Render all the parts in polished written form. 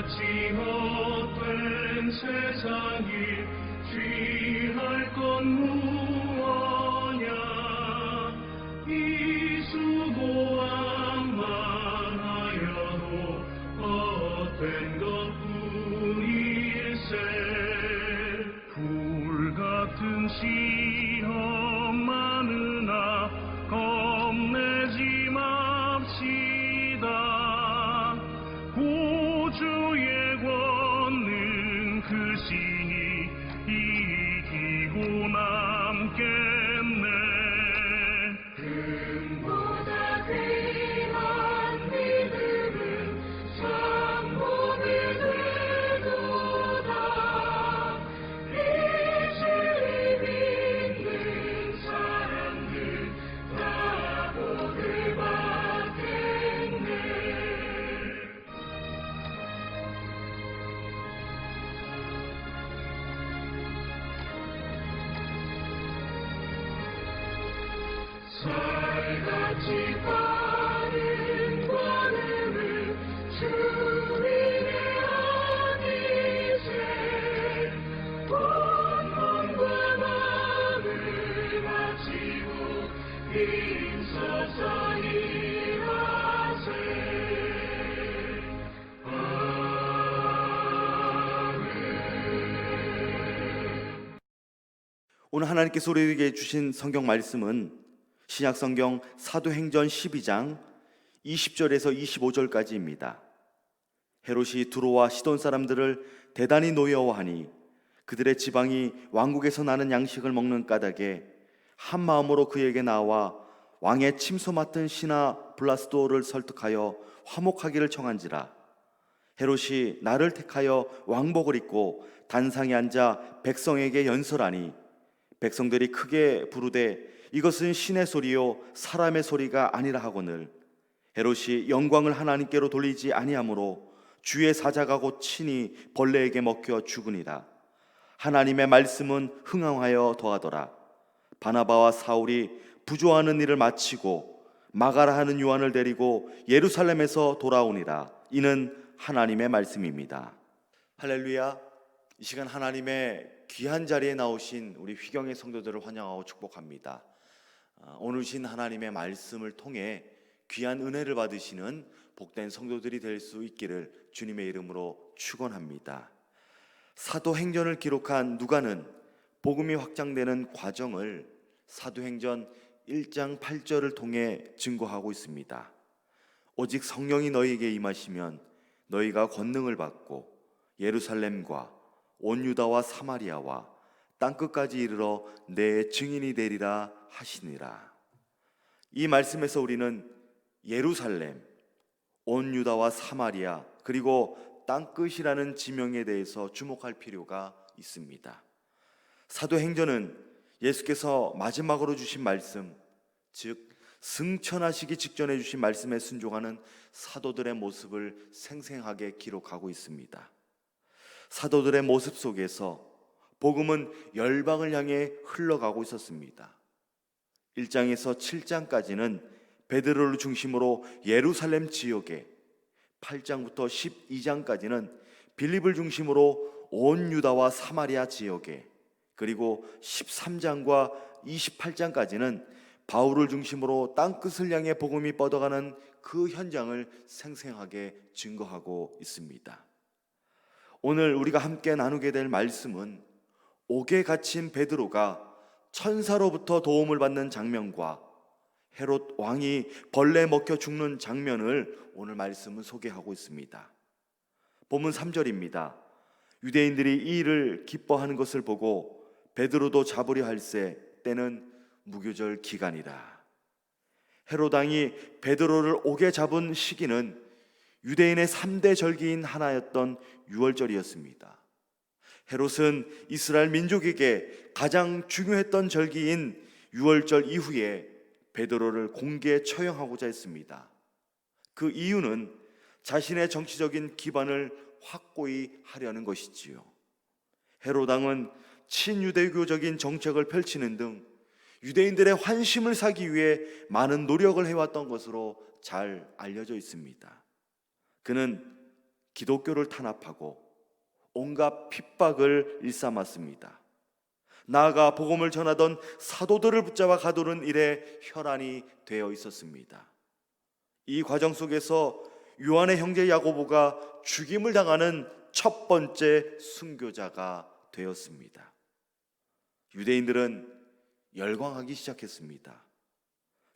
이같이 헛된 세상이 취할 건 무엇냐. 이 수고함만 하여도 헛된 것뿐일세. 불같은 시험 많으나 겁내지 맙시다. 구주의 권능 크시니 이기고 남겠네. 금보다 귀한 믿음은 성공이 되도다. 이주를 믿는 사람들 다 복을 받겠네. 살같이 빠른 관음을 주님의 안이세. 온 몸과 마음을 바치고 힘써서 일하세. 오늘 하나님께서 우리에게 주신 성경 말씀은 신약성경 사도행전 12장 20절에서 25절까지입니다. 헤롯이 두로와 시돈 사람들을 대단히 노여워하니 그들의 지방이 왕국에서 나는 양식을 먹는 까닭에 한 마음으로 그에게 나와 왕의 침소 맡은 신하 블라스도를 설득하여 화목하기를 청한지라. 헤롯이 나를 택하여 왕복을 입고 단상에 앉아 백성에게 연설하니 백성들이 크게 부르되 이것은 신의 소리요 사람의 소리가 아니라 하거늘 헤롯이 영광을 하나님께로 돌리지 아니하므로 주의 사자가 곧 친히 벌레에게 먹혀 죽으니라. 하나님의 말씀은 흥황하여 더하더라. 바나바와 사울이 부조하는 일을 마치고 마가라 하는 요한을 데리고 예루살렘에서 돌아오니라. 이는 하나님의 말씀입니다. 할렐루야. 이 시간 하나님의 귀한 자리에 나오신 우리 휘경의 성도들을 환영하고 축복합니다. 오늘 주신 하나님의 말씀을 통해 귀한 은혜를 받으시는 복된 성도들이 될 수 있기를 주님의 이름으로 축원합니다. 사도행전을 기록한 누가는 복음이 확장되는 과정을 사도행전 1장 8절을 통해 증거하고 있습니다. 오직 성령이 너희에게 임하시면 너희가 권능을 받고 예루살렘과 온 유다와 사마리아와 땅끝까지 이르러 내 증인이 되리라 하시니라. 이 말씀에서 우리는 예루살렘, 온 유다와 사마리아 그리고 땅끝이라는 지명에 대해서 주목할 필요가 있습니다. 사도행전은 예수께서 마지막으로 주신 말씀, 즉 승천하시기 직전에 주신 말씀에 순종하는 사도들의 모습을 생생하게 기록하고 있습니다. 사도들의 모습 속에서 복음은 열방을 향해 흘러가고 있었습니다. 1장에서 7장까지는 베드로를 중심으로 예루살렘 지역에, 8장부터 12장까지는 빌립을 중심으로 온 유다와 사마리아 지역에, 그리고 13장과 28장까지는 바울을 중심으로 땅끝을 향해 복음이 뻗어가는 그 현장을 생생하게 증거하고 있습니다. 오늘 우리가 함께 나누게 될 말씀은 옥에 갇힌 베드로가 천사로부터 도움을 받는 장면과 헤롯 왕이 벌레에 먹혀 죽는 장면을 오늘 말씀은 소개하고 있습니다. 본문 3절입니다. 유대인들이 이 일을 기뻐하는 것을 보고 베드로도 잡으려 할새 때는 무교절 기간이라. 헤롯 왕이 베드로를 옥에 잡은 시기는 유대인의 3대 절기인 하나였던 유월절이었습니다. 헤롯은 이스라엘 민족에게 가장 중요했던 절기인 유월절 이후에 베드로를 공개 처형하고자 했습니다. 그 이유는 자신의 정치적인 기반을 확고히 하려는 것이지요. 헤롯 왕은 친유대교적인 정책을 펼치는 등 유대인들의 환심을 사기 위해 많은 노력을 해왔던 것으로 잘 알려져 있습니다. 그는 기독교를 탄압하고 온갖 핍박을 일삼았습니다. 나아가 복음을 전하던 사도들을 붙잡아 가두는 일에 혈안이 되어 있었습니다. 이 과정 속에서 요한의 형제 야고보가 죽임을 당하는 첫 번째 순교자가 되었습니다. 유대인들은 열광하기 시작했습니다.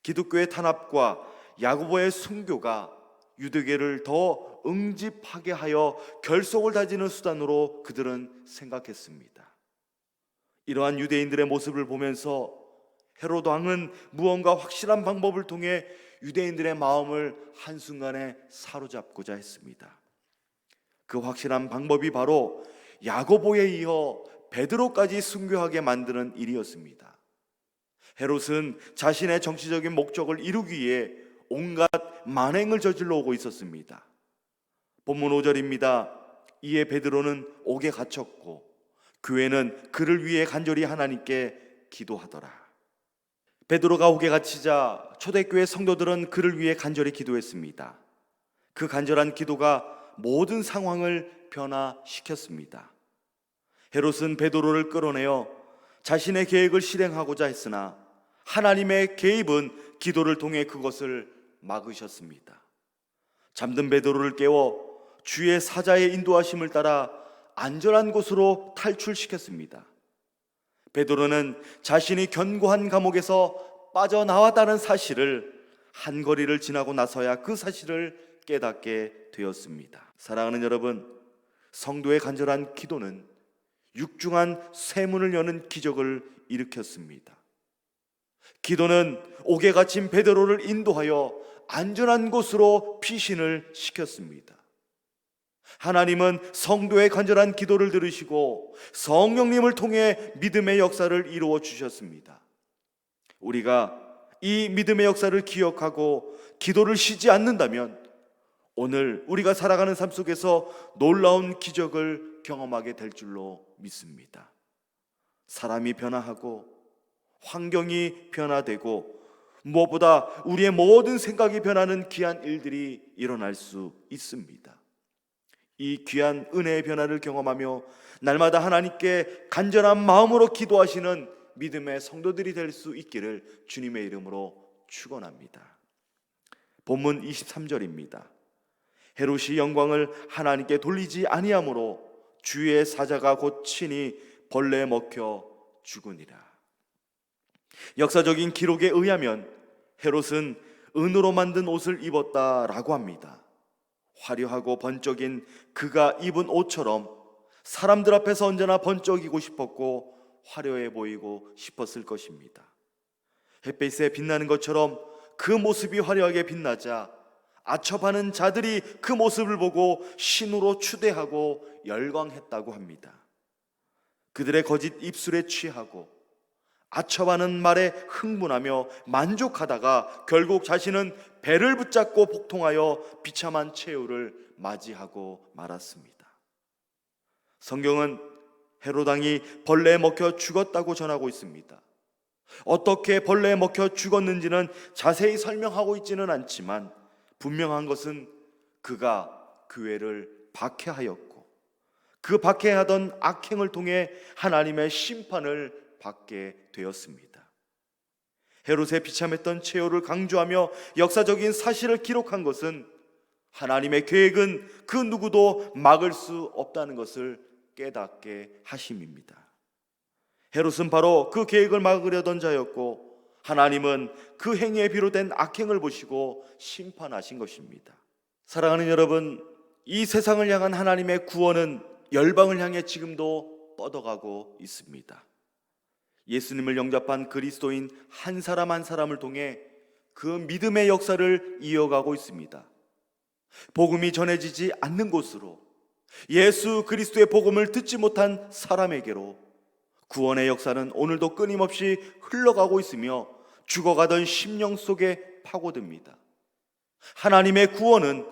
기독교의 탄압과 야고보의 순교가 유대교를 더 응집하게 하여 결속을 다지는 수단으로 그들은 생각했습니다. 이러한 유대인들의 모습을 보면서 헤로드 왕은 무언가 확실한 방법을 통해 유대인들의 마음을 한순간에 사로잡고자 했습니다. 그 확실한 방법이 바로 야고보에 이어 베드로까지 순교하게 만드는 일이었습니다. 헤롯은 자신의 정치적인 목적을 이루기 위해 온갖 만행을 저질러 오고 있었습니다. 본문 5절입니다. 이에 베드로는 옥에 갇혔고 교회는 그를 위해 간절히 하나님께 기도하더라. 베드로가 옥에 갇히자 초대교회 성도들은 그를 위해 간절히 기도했습니다. 그 간절한 기도가 모든 상황을 변화시켰습니다. 헤롯은 베드로를 끌어내어 자신의 계획을 실행하고자 했으나 하나님의 개입은 기도를 통해 그것을 막으셨습니다. 잠든 베드로를 깨워 주의 사자의 인도하심을 따라 안전한 곳으로 탈출시켰습니다. 베드로는 자신이 견고한 감옥에서 빠져나왔다는 사실을 한 거리를 지나고 나서야 그 사실을 깨닫게 되었습니다. 사랑하는 여러분, 성도의 간절한 기도는 육중한 쇠문을 여는 기적을 일으켰습니다. 기도는 옥에 갇힌 베드로를 인도하여 안전한 곳으로 피신을 시켰습니다. 하나님은 성도의 간절한 기도를 들으시고 성령님을 통해 믿음의 역사를 이루어 주셨습니다. 우리가 이 믿음의 역사를 기억하고 기도를 쉬지 않는다면 오늘 우리가 살아가는 삶 속에서 놀라운 기적을 경험하게 될 줄로 믿습니다. 사람이 변화하고 환경이 변화되고 무엇보다 우리의 모든 생각이 변하는 귀한 일들이 일어날 수 있습니다. 이 귀한 은혜의 변화를 경험하며 날마다 하나님께 간절한 마음으로 기도하시는 믿음의 성도들이 될 수 있기를 주님의 이름으로 축원합니다. 본문 23절입니다. 헤롯이 영광을 하나님께 돌리지 아니하므로 주의 사자가 곧 친히 벌레에 먹혀 죽으니라. 역사적인 기록에 의하면 헤롯은 은으로 만든 옷을 입었다라고 합니다. 화려하고 번쩍인 그가 입은 옷처럼 사람들 앞에서 언제나 번쩍이고 싶었고 화려해 보이고 싶었을 것입니다. 햇빛에 빛나는 것처럼 그 모습이 화려하게 빛나자 아첨하는 자들이 그 모습을 보고 신으로 추대하고 열광했다고 합니다. 그들의 거짓 입술에 취하고 아첨하는 말에 흥분하며 만족하다가 결국 자신은 배를 붙잡고 복통하여 비참한 최후를 맞이하고 말았습니다. 성경은 헤롯 왕이 벌레에 먹혀 죽었다고 전하고 있습니다. 어떻게 벌레에 먹혀 죽었는지는 자세히 설명하고 있지는 않지만 분명한 것은 그가 교회를 박해하였고 그 박해하던 악행을 통해 하나님의 심판을 받게 되었습니다. 헤롯의 비참했던 최후를 강조하며 역사적인 사실을 기록한 것은 하나님의 계획은 그 누구도 막을 수 없다는 것을 깨닫게 하심입니다. 헤롯은 바로 그 계획을 막으려던 자였고 하나님은 그 행위에 비롯된 악행을 보시고 심판하신 것입니다. 사랑하는 여러분, 이 세상을 향한 하나님의 구원은 열방을 향해 지금도 뻗어가고 있습니다. 예수님을 영접한 그리스도인 한 사람 한 사람을 통해 그 믿음의 역사를 이어가고 있습니다. 복음이 전해지지 않는 곳으로, 예수 그리스도의 복음을 듣지 못한 사람에게로 구원의 역사는 오늘도 끊임없이 흘러가고 있으며 죽어가던 심령 속에 파고듭니다. 하나님의 구원은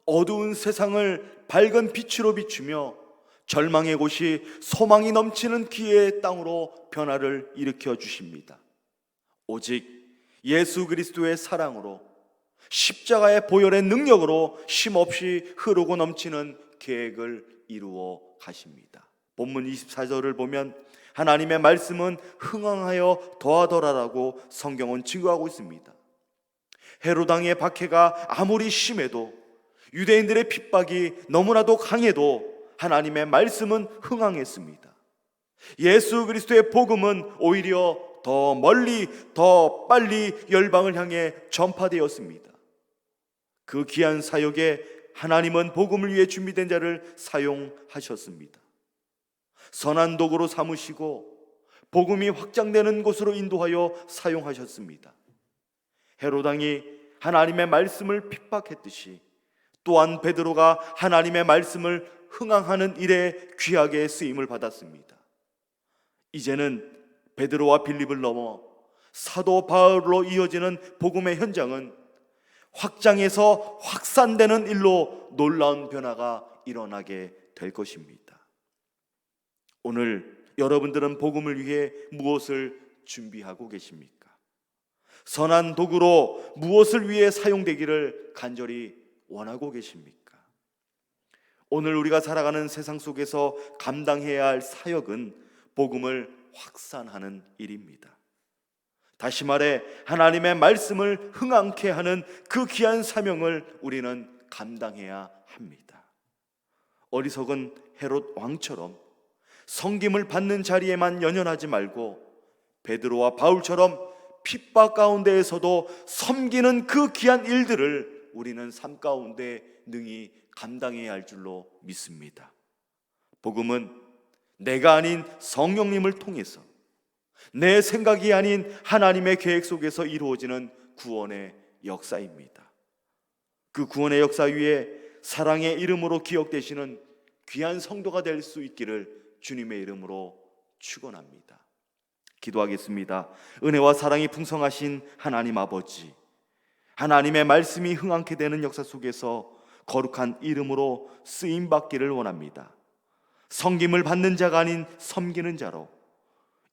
어두운 세상을 밝은 빛으로 비추며 절망의 곳이 소망이 넘치는 기회의 땅으로 변화를 일으켜 주십니다. 오직 예수 그리스도의 사랑으로 십자가의 보혈의 능력으로 쉼없이 흐르고 넘치는 계획을 이루어 가십니다. 본문 24절을 보면 하나님의 말씀은 흥왕하여 더하더라라고 성경은 증거하고 있습니다. 헤롯 왕의 박해가 아무리 심해도, 유대인들의 핍박이 너무나도 강해도 하나님의 말씀은 흥왕했습니다. 예수 그리스도의 복음은 오히려 더 멀리, 더 빨리 열방을 향해 전파되었습니다. 그 귀한 사역에 하나님은 복음을 위해 준비된 자를 사용하셨습니다. 선한 도구로 삼으시고 복음이 확장되는 곳으로 인도하여 사용하셨습니다. 헤롯 왕이 하나님의 말씀을 핍박했듯이 또한 베드로가 하나님의 말씀을 흥왕하는 일에 귀하게 쓰임을 받았습니다. 이제는 베드로와 빌립을 넘어 사도 바울로 이어지는 복음의 현장은 확장해서 확산되는 일로 놀라운 변화가 일어나게 될 것입니다. 오늘 여러분들은 복음을 위해 무엇을 준비하고 계십니까? 선한 도구로 무엇을 위해 사용되기를 간절히 원하고 계십니까? 오늘 우리가 살아가는 세상 속에서 감당해야 할 사역은 복음을 확산하는 일입니다. 다시 말해 하나님의 말씀을 흥왕케 하는 그 귀한 사명을 우리는 감당해야 합니다. 어리석은 헤롯 왕처럼 섬김을 받는 자리에만 연연하지 말고 베드로와 바울처럼 핍박 가운데에서도 섬기는 그 귀한 일들을 우리는 삶 가운데 능히 감당해야 할 줄로 믿습니다. 복음은 내가 아닌 성령님을 통해서, 내 생각이 아닌 하나님의 계획 속에서 이루어지는 구원의 역사입니다. 그 구원의 역사 위에 사랑의 이름으로 기억되시는 귀한 성도가 될 수 있기를 주님의 이름으로 축원합니다. 기도하겠습니다. 은혜와 사랑이 풍성하신 하나님 아버지, 하나님의 말씀이 흥왕케 되는 역사 속에서 거룩한 이름으로 쓰임받기를 원합니다. 섬김을 받는 자가 아닌 섬기는 자로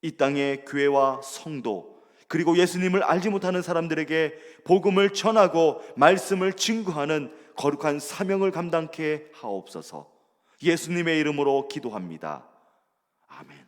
이 땅의 교회와 성도, 그리고 예수님을 알지 못하는 사람들에게 복음을 전하고 말씀을 증거하는 거룩한 사명을 감당케 하옵소서. 예수님의 이름으로 기도합니다. 아멘.